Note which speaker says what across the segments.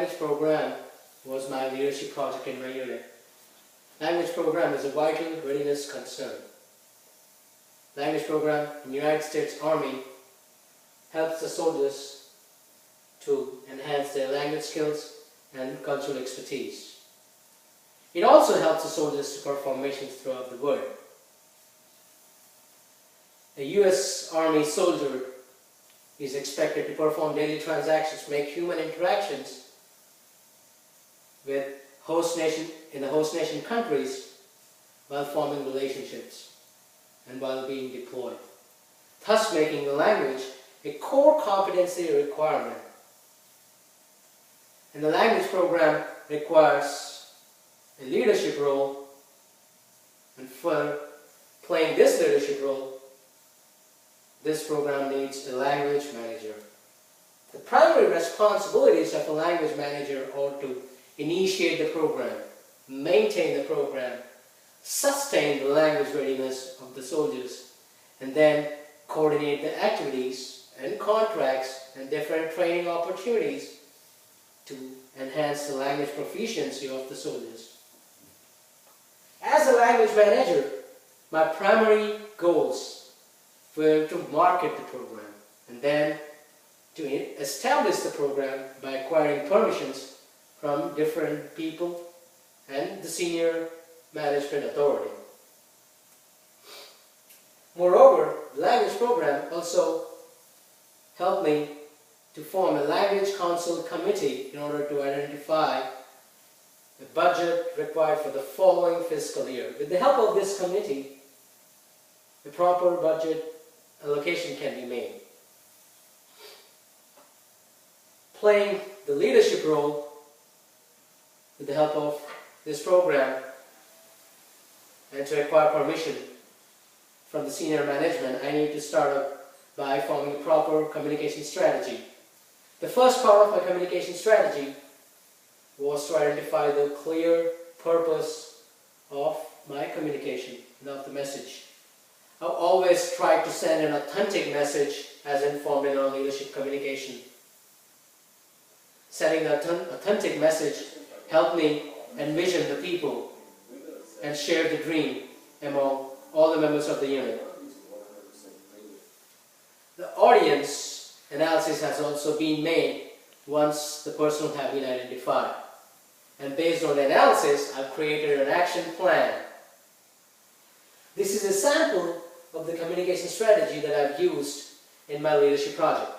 Speaker 1: language program was my leadership project in my unit. Language program is a vital readiness concern. Language program in the United States Army helps the soldiers to enhance their language skills and cultural expertise. It also helps the soldiers to perform missions throughout the world. A U.S. Army soldier is expected to perform daily transactions, make human interactions with in the host nation countries while forming relationships and while being deployed, thus making the language a core competency requirement. And the language program requires a leadership role, and for playing this leadership role, this program needs a language manager. The primary responsibilities of a language manager are to initiate the program, maintain the program, sustain the language readiness of the soldiers, and then coordinate the activities and contracts and different training opportunities to enhance the language proficiency of the soldiers. As a language manager, my primary goals were to market the program and then to establish the program by acquiring permissions from different people and the senior management authority. Moreover, the language program also helped me to form a language council committee in order to identify the budget required for the following fiscal year. With the help of this committee, the proper budget allocation can be made. Playing the leadership role with the help of this program and to acquire permission from the senior management, I need to start up by forming a proper communication strategy. The first part of my communication strategy was to identify the clear purpose of my communication and of the message. I always tried to send an authentic message as informed in our leadership communication. Sending an authentic message helped me envision the people and share the dream among all the members of the unit. The audience analysis has also been made once the personnel have been identified. And based on the analysis, I've created an action plan. This is a sample of the communication strategy that I've used in my leadership project.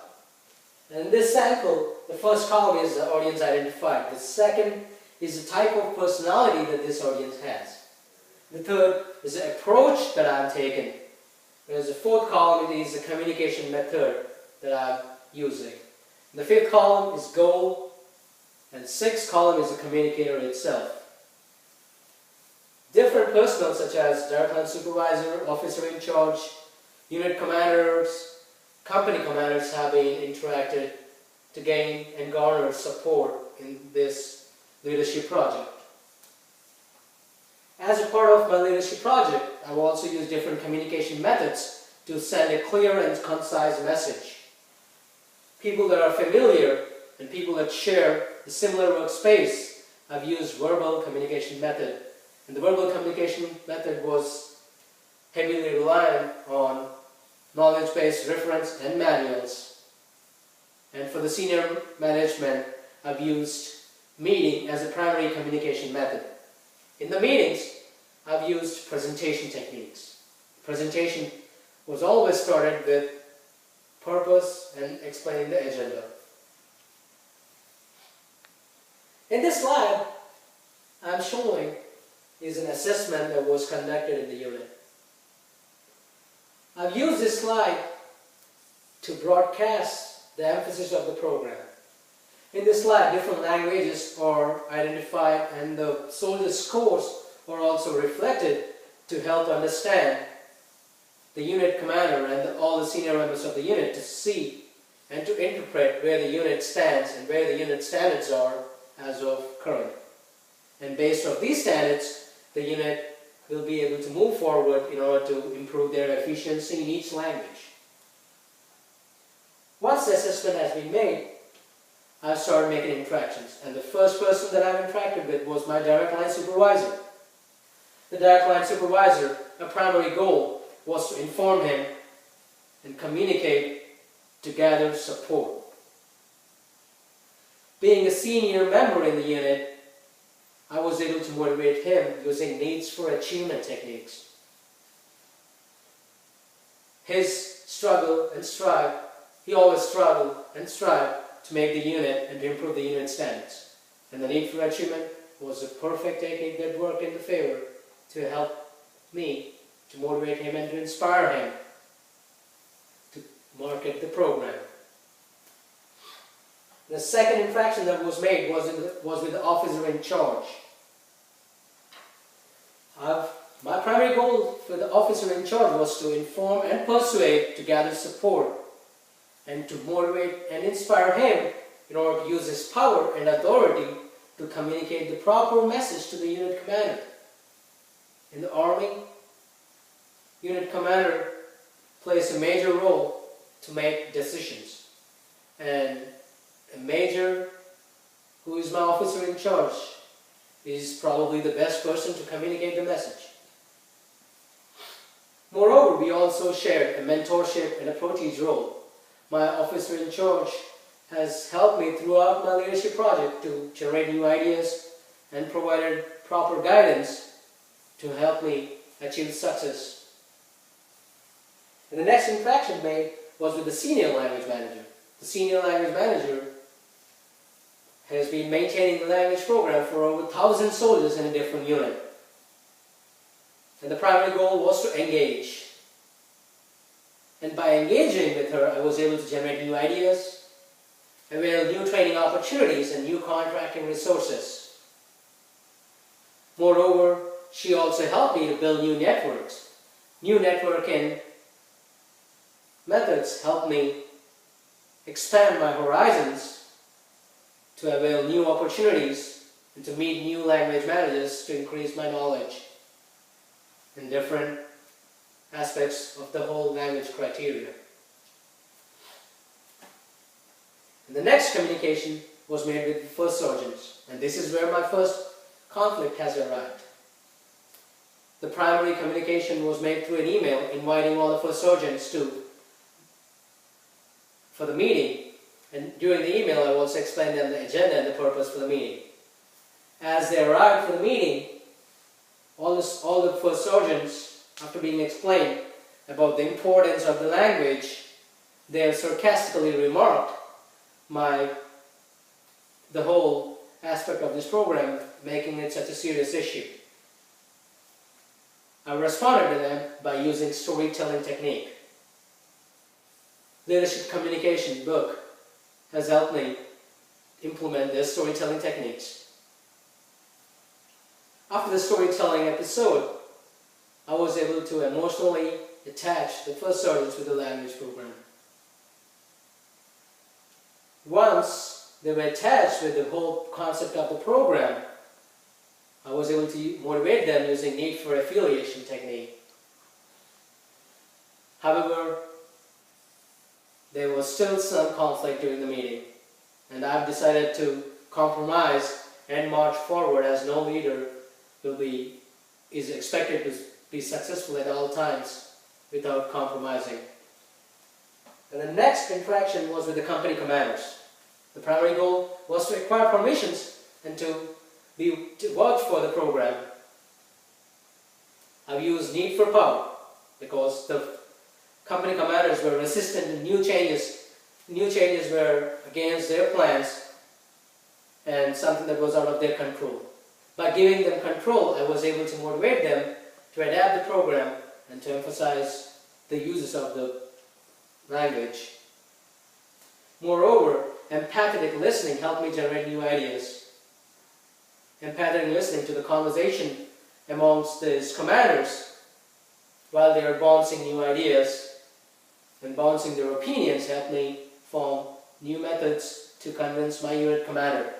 Speaker 1: And in this sample, the first column is the audience identified. The second is the type of personality that this audience has. The third is the approach that I've taken. Whereas the fourth column is the communication method that I'm using. The fifth column is goal, and sixth column is the communicator itself. Different personnel such as direct line supervisor, officer in charge, unit commanders, company commanders have been interacted to gain and garner support in this leadership project. As a part of my leadership project, I will also use different communication methods to send a clear and concise message. People that are familiar and people that share a similar workspace have used verbal communication method. And the verbal communication method was heavily reliant on knowledge-based reference and manuals. And for the senior management, I've used meeting as a primary communication method. In the meetings, I've used presentation techniques. Presentation was always started with purpose and explaining the agenda. In this slide, I'm showing is an assessment that was conducted in the unit. I've used this slide to broadcast the emphasis of the program. In this slide, different languages are identified and the soldiers' scores are also reflected to help understand the unit commander and all the senior members of the unit to see and to interpret where the unit stands and where the unit standards are as of current. And based on these standards, the unit will be able to move forward in order to improve their efficiency in each language. Once the assessment has been made, I started making interactions. And the first person that I interacted with was my direct line supervisor. The direct line supervisor, a primary goal was to inform him and communicate to gather support. Being a senior member in the unit, I was able to motivate him using needs for achievement techniques. His struggle and strive, he always struggled and strived to make the unit and to improve the unit standards. And the need for achievement was a perfect technique that worked in the favor to help me, to motivate him and to inspire him to market the program. The second interaction that was made was with the officer in charge. My primary goal for the officer in charge was to inform and persuade, to gather support, and to motivate and inspire him in order to use his power and authority to communicate the proper message to the unit commander. In the Army, unit commander plays a major role to make decisions. And a major, who is my officer in charge, is probably the best person to communicate the message. Moreover, we also shared a mentorship and approachees role. My officer in charge has helped me throughout my leadership project to generate new ideas and provided proper guidance to help me achieve success. And the next interaction made was with the senior language manager. The senior language manager has been maintaining the language program for over 1,000 soldiers in a different unit. And the primary goal was to engage. And by engaging with her, I was able to generate new ideas, avail new training opportunities and new contracting resources. Moreover, she also helped me to build new networks. New networking methods helped me expand my horizons to avail new opportunities and to meet new language managers to increase my knowledge in different aspects of the whole language criteria. And the next communication was made with the first sergeants, and this is where my first conflict has arrived. The primary communication was made through an email inviting all the first sergeants for the meeting, and during the email I also explained them the agenda and the purpose for the meeting. As they arrived for the meeting, all the first sergeants, after being explained about the importance of the language, they sarcastically remarked the whole aspect of this program, making it such a serious issue. I responded to them by using storytelling technique. Leadership Communication book has helped me implement their storytelling techniques. After the storytelling episode, I was able to emotionally attach the first sergeants with the language program. Once they were attached with the whole concept of the program, I was able to motivate them using need for affiliation technique. However, there was still some conflict during the meeting, and I've decided to compromise and march forward, as no leader is expected to be successful at all times without compromising. And the next interaction was with the company commanders. The primary goal was to acquire permissions and to vouch for the program. I've used need for power because the company commanders were resistant to new changes. New changes were against their plans and something that was out of their control. By giving them control, I was able to motivate them to adapt the program and to emphasize the uses of the language. Moreover, empathetic listening helped me generate new ideas. Empathetic listening to the conversation amongst these commanders while they are bouncing new ideas and bouncing their opinions helped me form new methods to convince my unit commander.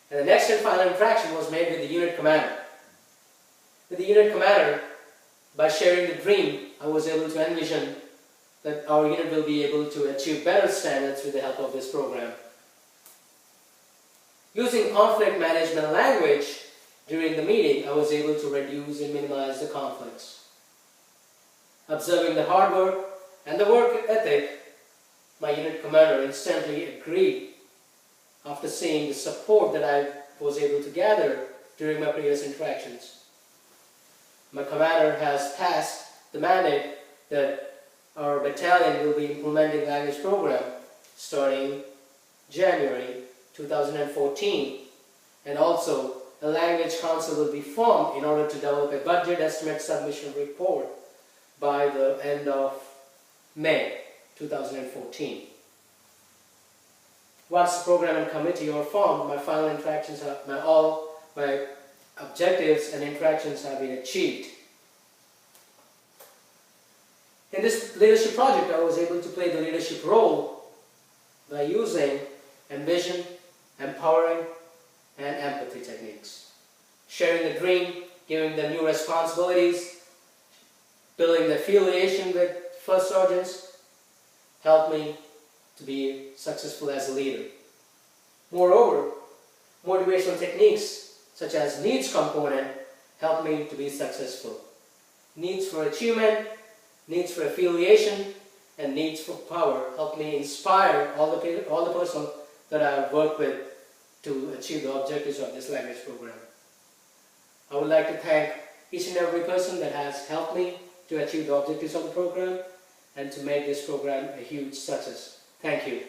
Speaker 1: And the next and final interaction was made with the unit commander. With the unit commander, by sharing the dream, I was able to envision that our unit will be able to achieve better standards with the help of this program. Using conflict management language during the meeting, I was able to reduce and minimize the conflicts. Observing the hard work and the work ethic, my unit commander instantly agreed after seeing the support that I was able to gather during my previous interactions. My commander has passed the mandate that our battalion will be implementing language program starting January 2014, and also a language council will be formed in order to develop a budget estimate submission report by the end of May 2014. Once the program and committee are formed, my final interactions all my objectives and interactions have been achieved. In this leadership project, I was able to play the leadership role by using envision, empowering, and empathy techniques. Sharing the dream, giving them new responsibilities, building the affiliation with first sergeants helped me to be successful as a leader. Moreover, motivational techniques such as needs component helped me to be successful. Needs for achievement, needs for affiliation, and needs for power helped me inspire all the personnel that I have worked with to achieve the objectives of this language program. I would like to thank each and every person that has helped me to achieve the objectives of the program and to make this program a huge success. Thank you.